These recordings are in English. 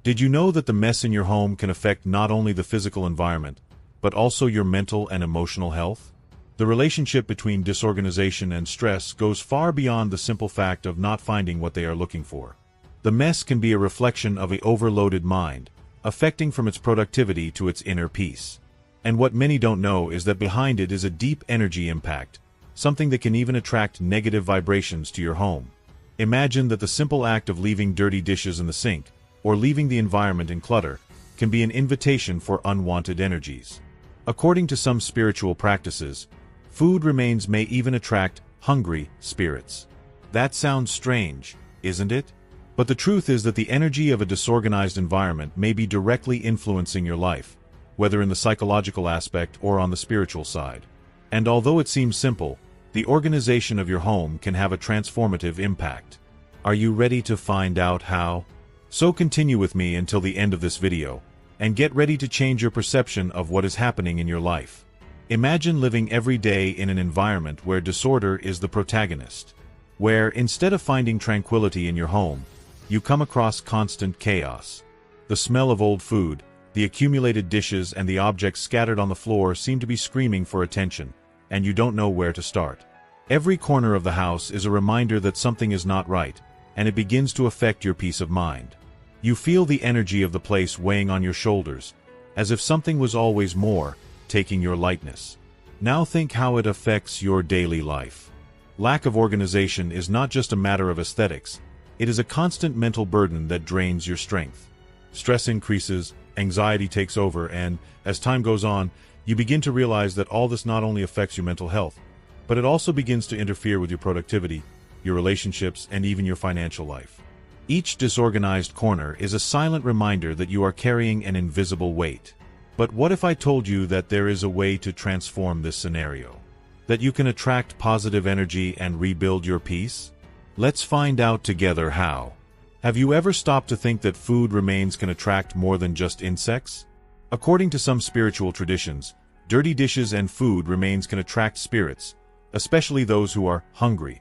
Did you know that the mess in your home can affect not only the physical environment, but also your mental and emotional health? The relationship between disorganization and stress goes far beyond the simple fact of not finding what they are looking for. The mess can be a reflection of an overloaded mind, affecting from its productivity to its inner peace. And what many don't know is that behind it is a deep energy impact, something that can even attract negative vibrations to your home. Imagine that the simple act of leaving dirty dishes in the sink, or leaving the environment in clutter, can be an invitation for unwanted energies. According to some spiritual practices, food remains may even attract hungry spirits. That sounds strange, isn't it? But the truth is that the energy of a disorganized environment may be directly influencing your life, whether in the psychological aspect or on the spiritual side. And although it seems simple, the organization of your home can have a transformative impact. Are you ready to find out how? So continue with me until the end of this video, and get ready to change your perception of what is happening in your life. Imagine living every day in an environment where disorder is the protagonist. Where, instead of finding tranquility in your home, you come across constant chaos. The smell of old food, the accumulated dishes and the objects scattered on the floor seem to be screaming for attention, and you don't know where to start. Every corner of the house is a reminder that something is not right, and it begins to affect your peace of mind. You feel the energy of the place weighing on your shoulders, as if something was always more, taking your lightness. Now think how it affects your daily life. Lack of organization is not just a matter of aesthetics, it is a constant mental burden that drains your strength. Stress increases, anxiety takes over, and, as time goes on, you begin to realize that all this not only affects your mental health, but it also begins to interfere with your productivity, your relationships, and even your financial life. Each disorganized corner is a silent reminder that you are carrying an invisible weight. But what if I told you that there is a way to transform this scenario? That you can attract positive energy and rebuild your peace? Let's find out together how. Have you ever stopped to think that food remains can attract more than just insects? According to some spiritual traditions, dirty dishes and food remains can attract spirits, especially those who are hungry.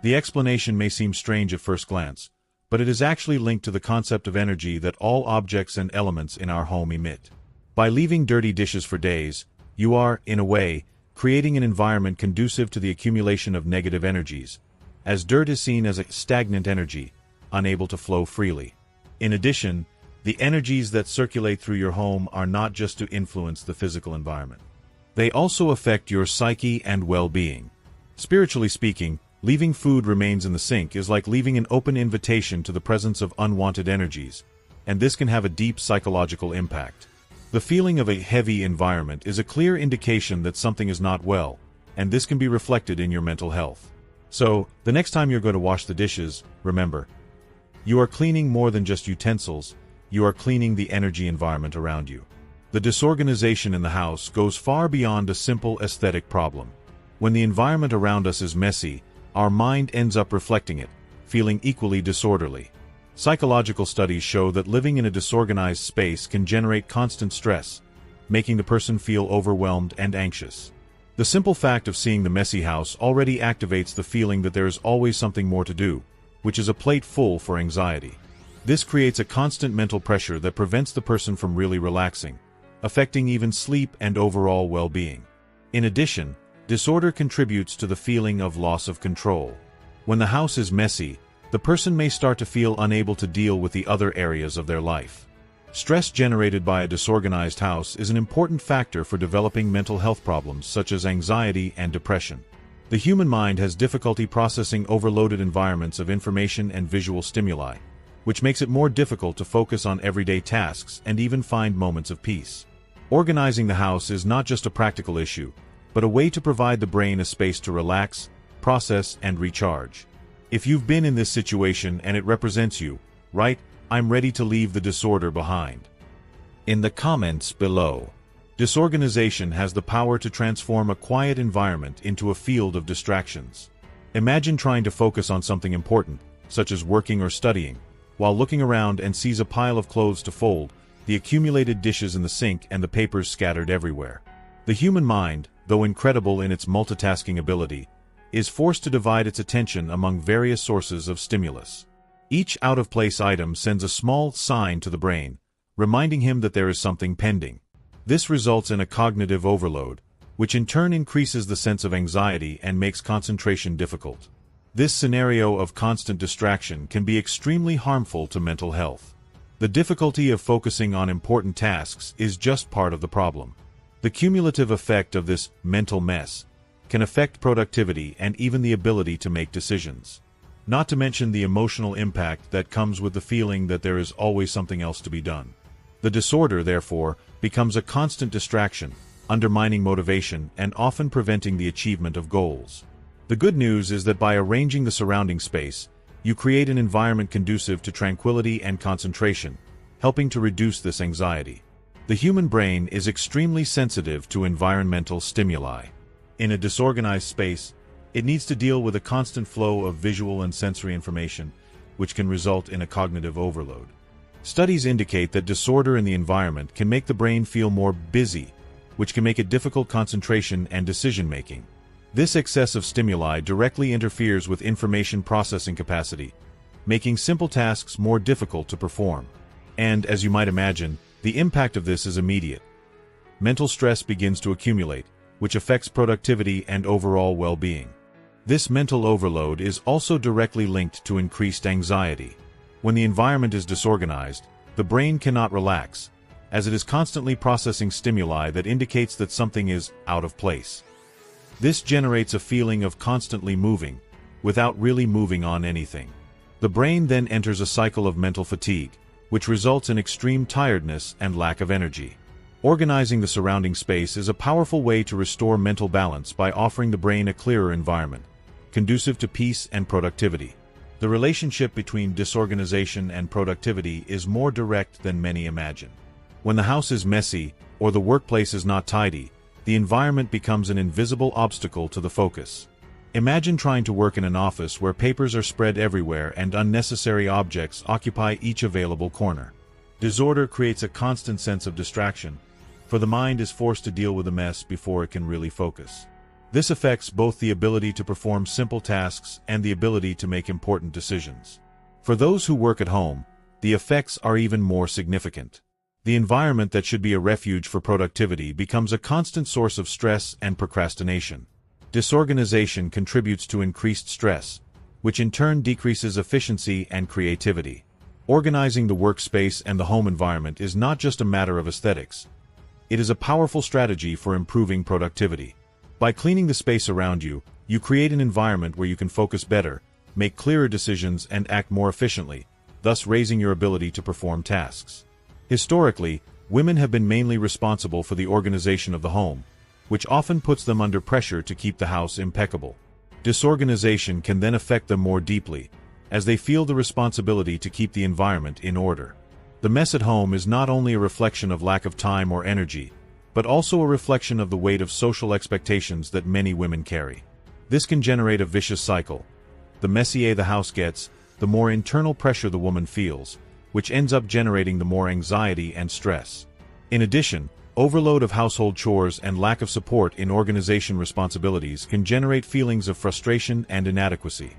The explanation may seem strange at first glance, but it is actually linked to the concept of energy that all objects and elements in our home emit. By leaving dirty dishes for days, you are, in a way, creating an environment conducive to the accumulation of negative energies, as dirt is seen as a stagnant energy, unable to flow freely. In addition, the energies that circulate through your home are not just to influence the physical environment. They also affect your psyche and well-being. Spiritually speaking, leaving food remains in the sink is like leaving an open invitation to the presence of unwanted energies, and this can have a deep psychological impact. The feeling of a heavy environment is a clear indication that something is not well, and this can be reflected in your mental health. So, the next time you're going to wash the dishes, remember, you are cleaning more than just utensils, you are cleaning the energy environment around you. The disorganization in the house goes far beyond a simple aesthetic problem. When the environment around us is messy, our mind ends up reflecting it, feeling equally disorderly. Psychological studies show that living in a disorganized space can generate constant stress, making the person feel overwhelmed and anxious. The simple fact of seeing the messy house already activates the feeling that there is always something more to do, which is a plate full for anxiety. This creates a constant mental pressure that prevents the person from really relaxing, affecting even sleep and overall well-being. In addition, disorder contributes to the feeling of loss of control. When the house is messy, the person may start to feel unable to deal with the other areas of their life. Stress generated by a disorganized house is an important factor for developing mental health problems such as anxiety and depression. The human mind has difficulty processing overloaded environments of information and visual stimuli, which makes it more difficult to focus on everyday tasks and even find moments of peace. Organizing the house is not just a practical issue, but a way to provide the brain a space to relax, process, and recharge. If you've been in this situation and it represents you, write, "I'm ready to leave the disorder behind" in the comments below. Disorganization has the power to transform a quiet environment into a field of distractions. Imagine trying to focus on something important, such as working or studying, while looking around and sees a pile of clothes to fold, the accumulated dishes in the sink and the papers scattered everywhere. The human mind, though incredible in its multitasking ability, is forced to divide its attention among various sources of stimulus. Each out-of-place item sends a small sign to the brain, reminding him that there is something pending. This results in a cognitive overload, which in turn increases the sense of anxiety and makes concentration difficult. This scenario of constant distraction can be extremely harmful to mental health. The difficulty of focusing on important tasks is just part of the problem. The cumulative effect of this mental mess can affect productivity and even the ability to make decisions. Not to mention the emotional impact that comes with the feeling that there is always something else to be done. The disorder, therefore, becomes a constant distraction, undermining motivation and often preventing the achievement of goals. The good news is that by arranging the surrounding space, you create an environment conducive to tranquility and concentration, helping to reduce this anxiety. The human brain is extremely sensitive to environmental stimuli. In a disorganized space, it needs to deal with a constant flow of visual and sensory information, which can result in a cognitive overload. Studies indicate that disorder in the environment can make the brain feel more busy, which can make it difficult concentration and decision-making. This excessive stimuli directly interferes with information processing capacity, making simple tasks more difficult to perform. And, as you might imagine, the impact of this is immediate. Mental stress begins to accumulate, which affects productivity and overall well-being. This mental overload is also directly linked to increased anxiety. When the environment is disorganized, the brain cannot relax, as it is constantly processing stimuli that indicates that something is out of place. This generates a feeling of constantly moving, without really moving on anything. The brain then enters a cycle of mental fatigue, which results in extreme tiredness and lack of energy. Organizing the surrounding space is a powerful way to restore mental balance by offering the brain a clearer environment, conducive to peace and productivity. The relationship between disorganization and productivity is more direct than many imagine. When the house is messy, or the workplace is not tidy, the environment becomes an invisible obstacle to the focus. Imagine trying to work in an office where papers are spread everywhere and unnecessary objects occupy each available corner. Disorder creates a constant sense of distraction, for the mind is forced to deal with a mess before it can really focus. This affects both the ability to perform simple tasks and the ability to make important decisions. For those who work at home, the effects are even more significant. The environment that should be a refuge for productivity becomes a constant source of stress and procrastination. Disorganization contributes to increased stress, which in turn decreases efficiency and creativity. Organizing the workspace and the home environment is not just a matter of aesthetics. It is a powerful strategy for improving productivity. By cleaning the space around you, you create an environment where you can focus better, make clearer decisions, and act more efficiently, thus raising your ability to perform tasks. Historically, women have been mainly responsible for the organization of the home, which often puts them under pressure to keep the house impeccable. Disorganization can then affect them more deeply, as they feel the responsibility to keep the environment in order. The mess at home is not only a reflection of lack of time or energy, but also a reflection of the weight of social expectations that many women carry. This can generate a vicious cycle. The messier the house gets, the more internal pressure the woman feels, which ends up generating the more anxiety and stress. In addition, overload of household chores and lack of support in organization responsibilities can generate feelings of frustration and inadequacy.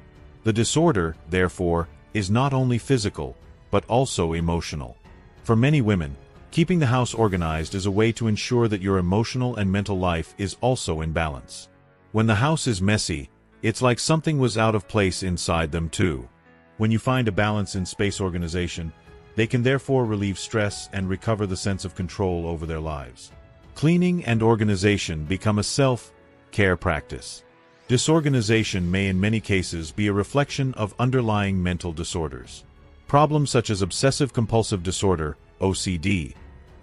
The disorder, therefore, is not only physical, but also emotional. For many women, keeping the house organized is a way to ensure that your emotional and mental life is also in balance. When the house is messy, it's like something was out of place inside them too. When you find a balance in space organization, they can therefore relieve stress and recover the sense of control over their lives. Cleaning and organization become a self-care practice. Disorganization may in many cases be a reflection of underlying mental disorders. Problems such as obsessive-compulsive disorder, OCD,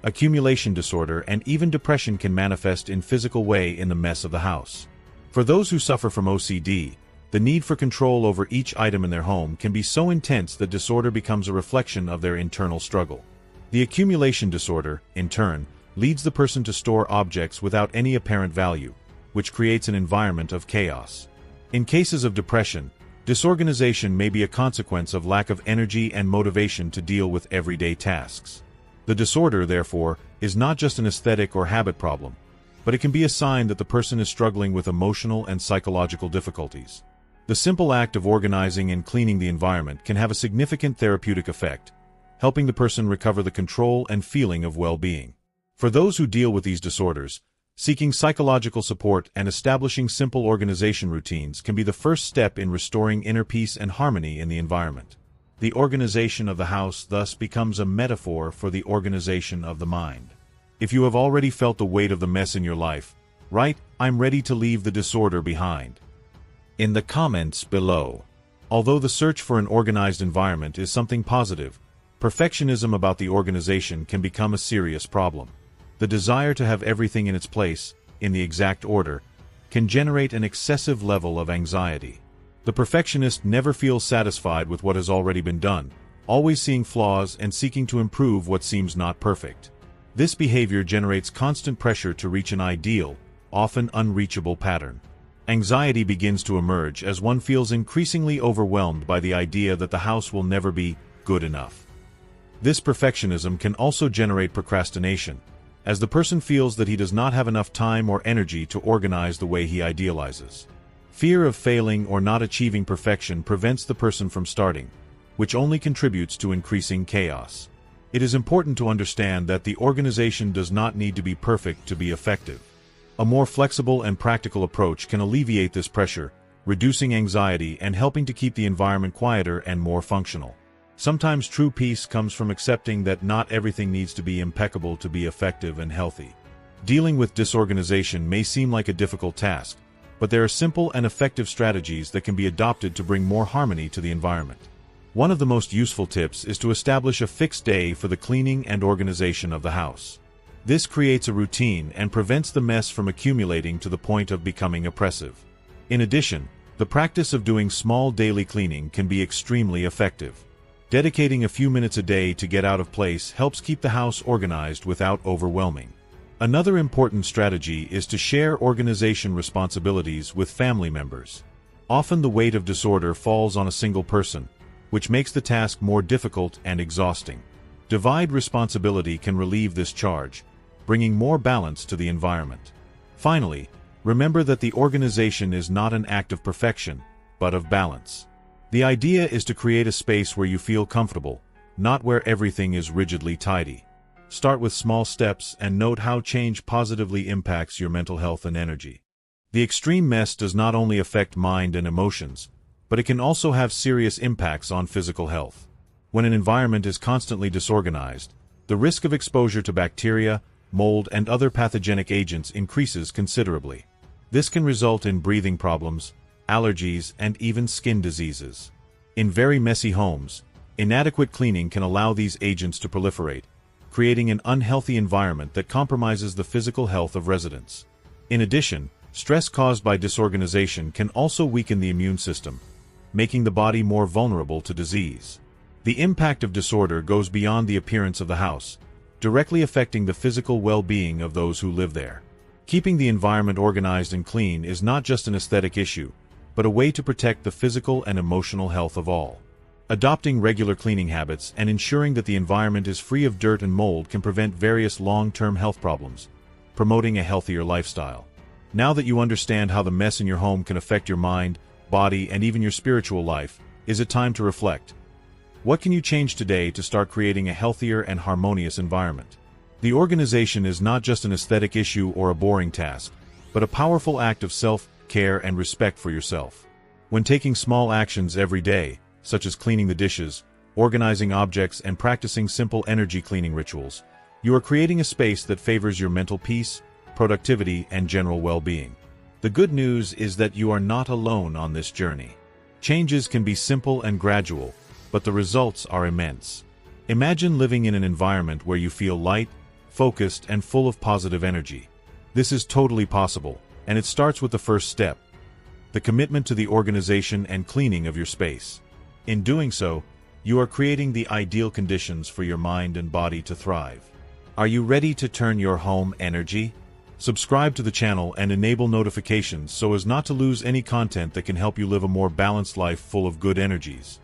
accumulation disorder, and even depression can manifest in physical way in the mess of the house. For those who suffer from OCD, the need for control over each item in their home can be so intense that disorder becomes a reflection of their internal struggle. The accumulation disorder, in turn, leads the person to store objects without any apparent value, which creates an environment of chaos. In cases of depression, disorganization may be a consequence of lack of energy and motivation to deal with everyday tasks. The disorder, therefore, is not just an aesthetic or habit problem, but it can be a sign that the person is struggling with emotional and psychological difficulties. The simple act of organizing and cleaning the environment can have a significant therapeutic effect, helping the person recover the control and feeling of well-being. For those who deal with these disorders, seeking psychological support and establishing simple organization routines can be the first step in restoring inner peace and harmony in the environment. The organization of the house thus becomes a metaphor for the organization of the mind. If you have already felt the weight of the mess in your life, write, "I'm ready to leave the disorder behind" in the comments below. Although the search for an organized environment is something positive, perfectionism about the organization can become a serious problem. The desire to have everything in its place, in the exact order, can generate an excessive level of anxiety. The perfectionist never feels satisfied with what has already been done, always seeing flaws and seeking to improve what seems not perfect. This behavior generates constant pressure to reach an ideal, often unreachable pattern. Anxiety begins to emerge as one feels increasingly overwhelmed by the idea that the house will never be good enough. This perfectionism can also generate procrastination, as the person feels that he does not have enough time or energy to organize the way he idealizes. Fear of failing or not achieving perfection prevents the person from starting, which only contributes to increasing chaos. It is important to understand that the organization does not need to be perfect to be effective. A more flexible and practical approach can alleviate this pressure, reducing anxiety and helping to keep the environment quieter and more functional. Sometimes true peace comes from accepting that not everything needs to be impeccable to be effective and healthy. Dealing with disorganization may seem like a difficult task, but there are simple and effective strategies that can be adopted to bring more harmony to the environment. One of the most useful tips is to establish a fixed day for the cleaning and organization of the house. This creates a routine and prevents the mess from accumulating to the point of becoming oppressive. In addition, the practice of doing small daily cleaning can be extremely effective. Dedicating a few minutes a day to get out of place helps keep the house organized without overwhelming. Another important strategy is to share organization responsibilities with family members. Often the weight of disorder falls on a single person, which makes the task more difficult and exhausting. Divide responsibility can relieve this charge, bringing more balance to the environment. Finally, remember that the organization is not an act of perfection, but of balance. The idea is to create a space where you feel comfortable, not where everything is rigidly tidy. Start with small steps and note how change positively impacts your mental health and energy. The extreme mess does not only affect mind and emotions, but it can also have serious impacts on physical health. When an environment is constantly disorganized, the risk of exposure to bacteria, mold, and other pathogenic agents increases considerably. This can result in breathing problems, allergies, and even skin diseases. In very messy homes, inadequate cleaning can allow these agents to proliferate, creating an unhealthy environment that compromises the physical health of residents. In addition, stress caused by disorganization can also weaken the immune system, making the body more vulnerable to disease. The impact of disorder goes beyond the appearance of the house, directly affecting the physical well-being of those who live there. Keeping the environment organized and clean is not just an aesthetic issue, but a way to protect the physical and emotional health of all. Adopting regular cleaning habits and ensuring that the environment is free of dirt and mold can prevent various long-term health problems, promoting a healthier lifestyle. Now that you understand how the mess in your home can affect your mind, body, and even your spiritual life, is it time to reflect? What can you change today to start creating a healthier and harmonious environment? The organization is not just an aesthetic issue or a boring task, but a powerful act of self-care and respect for yourself. When taking small actions every day, such as cleaning the dishes, organizing objects, and practicing simple energy cleaning rituals, you are creating a space that favors your mental peace, productivity, and general well-being. The good news is that you are not alone on this journey. Changes can be simple and gradual, but the results are immense. Imagine living in an environment where you feel light, focused, and full of positive energy. This is totally possible, and it starts with the first step: the commitment to the organization and cleaning of your space. In doing so, you are creating the ideal conditions for your mind and body to thrive. Are you ready to turn your home energy? Subscribe to the channel and enable notifications so as not to lose any content that can help you live a more balanced life full of good energies.